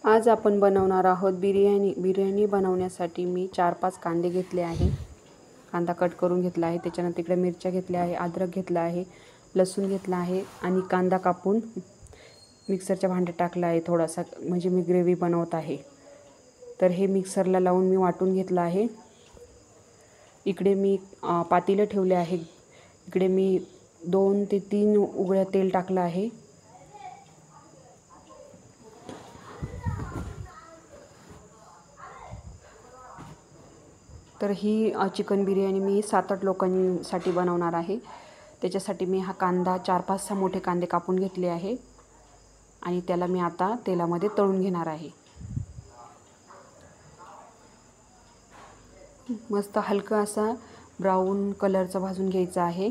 आज आपण बनवणार आहोत बिर्याणी बनवण्यासाठी मी 4-5 कांदे घेतले आहे। कांदा कट करून घेतला आहे। त्याच्यानंतर इकडे मिरच्या घेतल्या आहे, अद्रक घेतला आहे, लसूण घेतला आहे आणि कांदा कापून मिक्सरच्या भांड्यात टाकला आहे थोडासा, म्हणजे मी ग्रेव्ही बनवत आहे। तर हे मिक्सरला लावून मी वाटून घेतला आहे। इकडे मी पातेले ठेवले आहे। इकडे मी 2 ते 3 उकळ्या तेल टाकलं आहे। तर ही चिकन बिर्याणी मी 7-8 लोकांसाठी बनवणार आहे। त्याच्यासाठी मी हा कांदा 4-5 मोठे कांदे कापून घेतले आहे आणि त्याला मी आता तेलामध्ये तळून घेणार आहे। मस्त हलका असा ब्राऊन कलरचा भाजून घ्यायचा आहे।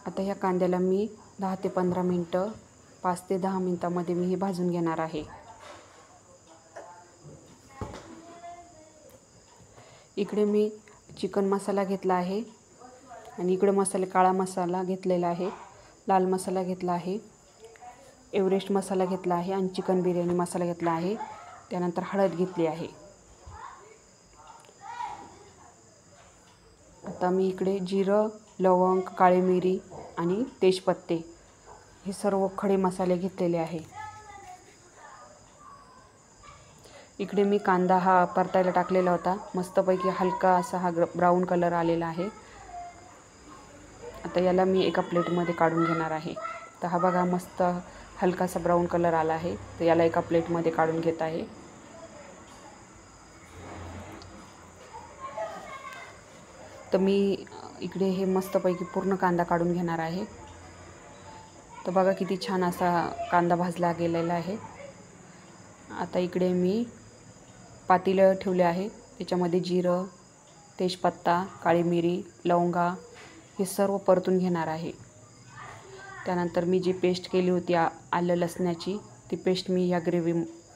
आता ह्या कांद्याला मी 10 ते 15 मिनिटं 5 ते 10 मिनिटांमध्ये मी हे भाजून घेणार आहे। इकडे मी चिकन मसाला घेतला आहे आणि इकडे काळा मसाला घेतलेला आहे, लाल मसाला घेतला आहे, एव्हरेस्ट मसाला घेतला आहे आणि चिकन बिर्याणी मसाला घेतला आहे। त्यानंतर हळद घेतली आहे। आता मी इकडे जिरं, लवंग, काळी मिरी आणि तेजपत्ते हे सर्व खडे मसाले घेतलेले आहे। इकडे मी कांदा हा परतायला टाकलेला होता, मस्तपैकी हलका असा हा ब्राऊन कलर आलेला आहे। आता याला मी एका प्लेटमध्ये काढून घेणार आहे। तर हा बघा मस्त हलकासा ब्राऊन कलर आला आहे। तर याला एका प्लेटमध्ये काढून घेत आहे। तर मी इकडे हे मस्तपैकी पूर्ण कांदा काढून घेणार आहे। तर बघा किती छान असा कांदा भाजला गेलेला आहे। आता इकडे मी पातेलं ठेवले आहे, त्याच्यामध्ये जिरं, तेजपत्ता, काळी मिरी, लवंगा हे सर्व परतून घेणार आहे। त्यानंतर मी जी पेस्ट केली होती आलं लसणाची, ती पेस्ट मी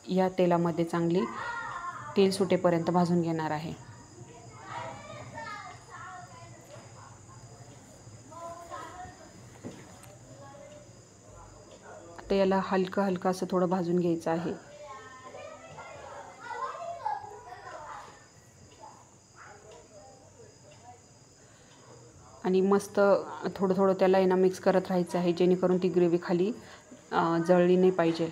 या तेलामध्ये चांगली तेल सुटेपर्यंत भाजून घेणार आहे। आता याला हलकं असं थोडं भाजून घ्यायचं आहे। आणि मस्त थोडं त्याला मिक्स करत राहायचं आहे, जेणेकरून ती ग्रेव्ही खाली जळली नाही पाहिजे।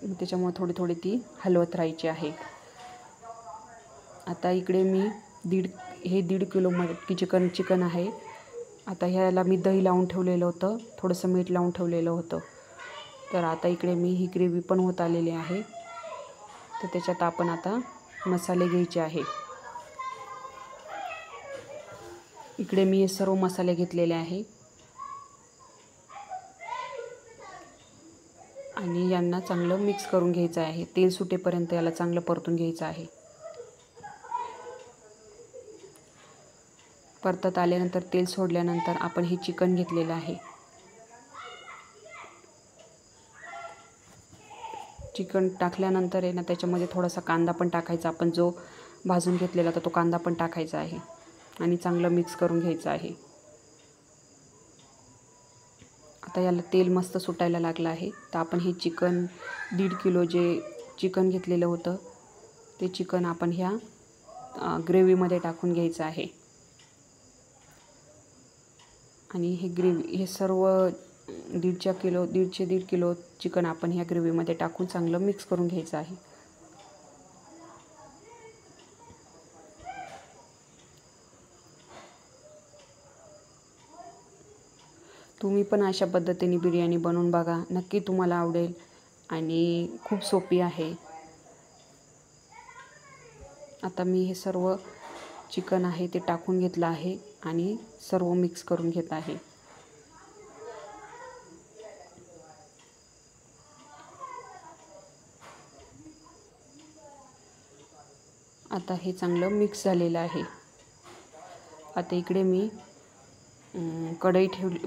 त्याच्यामुळे थोडी ती हलवत राहायची आहे। आता इकडे मी 1.5 किलो मटकी चिकन आहे। आता ह्याला मी दही लावून ठेवलेलं होतं, थोडंसं मीठ लावून ठेवलेलं होतं। तर आता इकडे मी ही ग्रेव्ही पण होत आलेली आहे। तर त्याच्यात आपण आता मसाले घ्यायचे आहे। इकडे मी हे सर्व मसाले घेतलेले आहे आणि यांना चांगलं मिक्स करून घ्यायचं आहे। तेल सुटेपर्यंत याला चांगलं परतून घ्यायचं आहे। परतत आल्यानंतर तेल सोडल्यानंतर आपण हे चिकन घेतलेलं आहे। चिकन टाकल्यानंतर त्याच्यामध्ये थोडासा कांदा पण टाकायचा, आपण जो भाजून घेतलेला होता तो कांदा पण टाकायचा आहे आणि चांगलं मिक्स करून घ्यायचं आहे। आता याला तेल मस्त सुटायला लागलं आहे। तर आपण हे चिकन 1.5 किलो जे चिकन घेतलेलं होतं ते चिकन आपण ह्या ग्रेव्हीमध्ये टाकून घ्यायचं आहे आणि हे सर्व 1.5 किलो चिकन आपण ह्या ग्रेव्हीमध्ये टाकून चांगलं मिक्स करून घ्यायचं आहे। तुम्ही पण अशा पद्धतीने बिर्याणी बनवून बघा, नक्की तुम्हाला आवडेल आणि खूप सोपी आहे। आता मी हे सर्व चिकन आहे ते टाकून घेतलं आहे आणि सर्व मिक्स करून घेत आहे। आता हे चांगलं मिक्स झालेलं आहे। आता इकडे मी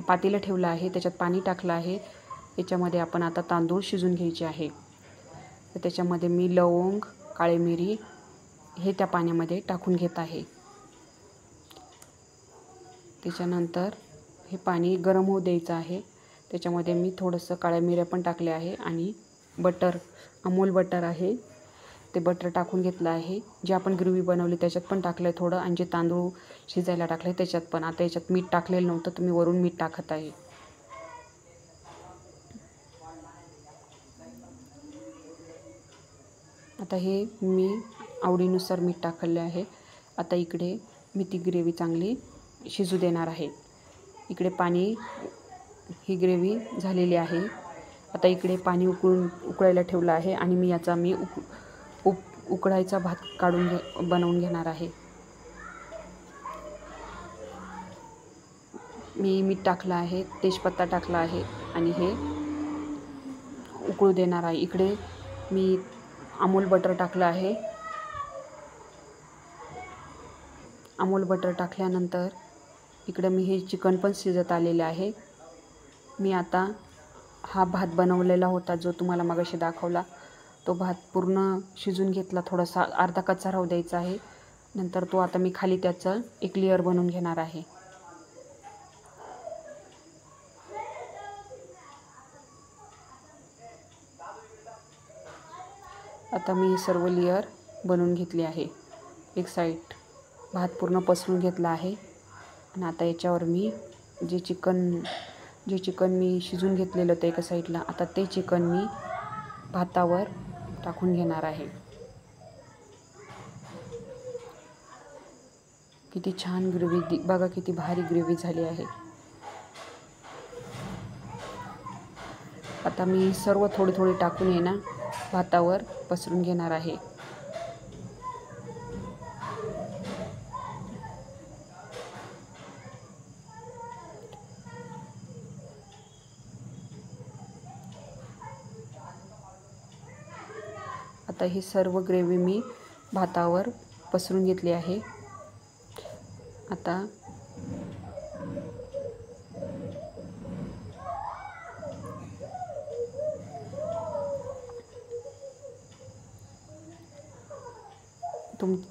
पातेलं ठेवलं आहे, त्याच्यात पाणी टाकलं आहे। याच्यामध्ये आपण आता तांदूळ शिजून घ्यायचे आहे। तर त्याच्यामध्ये मी लवंग, काळी मिरी हे त्या पाण्यामध्ये टाकून घेत आहे। त्याच्यानंतर हे पाणी गरम होऊ द्यायचं आहे। त्याच्यामध्ये मी थोडंसं काळ्या मिऱ्या पण टाकल्या आहे आणि बटर, अमूल बटर आहे ते बटर टाकून घेतलं आहे. जे आपण ग्रेव्ही बनवली त्याच्यात पण टाकलं आहे थोडं आणि जे तांदूळ शिजायला टाकले त्याच्यात पण. आता याच्यात मीठ टाकलेलं नव्हतं तर मी वरून मीठ टाकत आहे. आता हे मी आवडीनुसार मीठ टाकले आहे. आता इकडे मी ती ग्रेव्ही चांगली शिजू देणार आहे. इकडे पाणी, ही ग्रेव्ही झालेली आहे. आता इकडे पाणी उकळायला ठेवलं आहे आणि मी याचा उकळायचा भात बनवून घेणार आहे. मी मीठ टाकलं आहे, तेजपत्ता टाकला आहे आणि हे उकळू देणार आहे. इकडे मी अमूल बटर टाकलं आहे. अमूल बटर टाकल्यानंतर इकडे मी हे चिकन पण शिजत आलेले आहे. मी आता हा भात बनवलेला होता जो तुम्हाला मगाशी दाखवला, तो भात पूर्ण शिजून घेतला. थोडासा अर्धा कच्चा राहू द्यायचा आहे. नंतर तो आता मी खाली त्याचा एक लेयर बनवून घेणार आहे. आता मी सर्व लेयर बनवून घेतली आहे. एक साईड भात पूर्ण पसरून घेतला आहे आणि आता याच्यावर मी जे चिकन मी शिजून घेतलेलं होतं एका साईडला, आता ते चिकन मी भातावर टाकून घेणार आहे. किती छान ग्रेव्ही, बघा किती भारी ग्रेव्ही झाली आहे. आता मी सर्व थोडी थोडी टाकून आहे ना भातावर पसरून घेणार आहे. आता ही सर्व ग्रेव्ही मी भातावर पसरून घेतली आहे. आता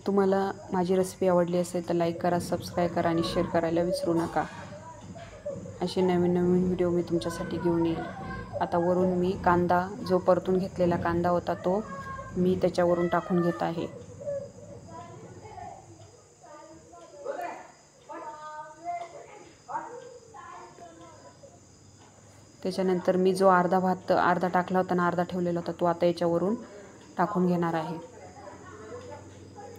तुम्हाला माझी रेसिपी आवडली असेल तर लाईक करा, सबस्क्राईब करा आणि शेअर करायला विसरू नका. असे नवीन नवीन व्हिडिओ मी तुमच्यासाठी घेऊन येईल. आता वरून मी कांदा, जो परतून घेतलेला कांदा होता तो मी त्याच्यावरून टाकून घेत आहे. त्याच्यानंतर मी जो अर्धा टाकला होता ना, अर्धा ठेवलेला होता तो आता याच्यावरून टाकून घेणार आहे.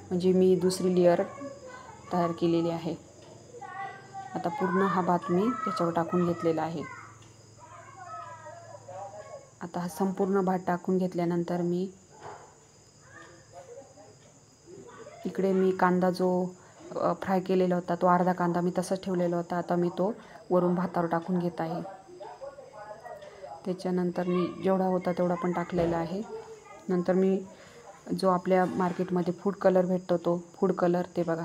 म्हणजे मी दुसरी लेयर तयार केलेली आहे. आता पूर्ण हा भात मी त्याच्यावर टाकून घेतलेला आहे. आता हा संपूर्ण भात टाकून घेतल्यानंतर मी इकडे कांदा जो फ्राय केलेला होता तो अर्धा कांदा मी तसाच ठेवलेला होता. आता मी तो वरून भातावर टाकून घेत आहे. त्याच्यानंतर मी जेवढा होता तेवढा पण टाकलेला आहे. नंतर मी जो आपल्या मार्केटमध्ये फूड कलर भेटतो तो फूड कलर, ते बघा,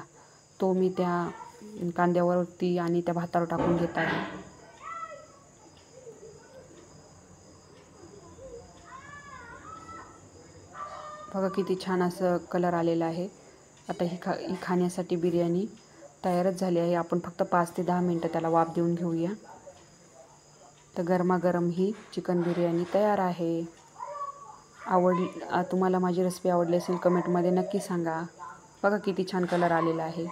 तो मी त्या कांद्यावरती आणि त्या भातावर टाकून घेत आहे. बघा किती छान असं कलर आलेला आहे. आता ही खाण्यासाठी बिर्याणी तयारच झाली आहे. आपण फक्त 5 ते 10 मिनटं त्याला वाफ देऊन घेऊया. तर गरमागरम ही चिकन बिर्याणी तयार आहे. तुम्हाला माझी रेसिपी आवडली असेल कमेंटमध्ये नक्की सांगा. बघा किती छान कलर आलेला आहे.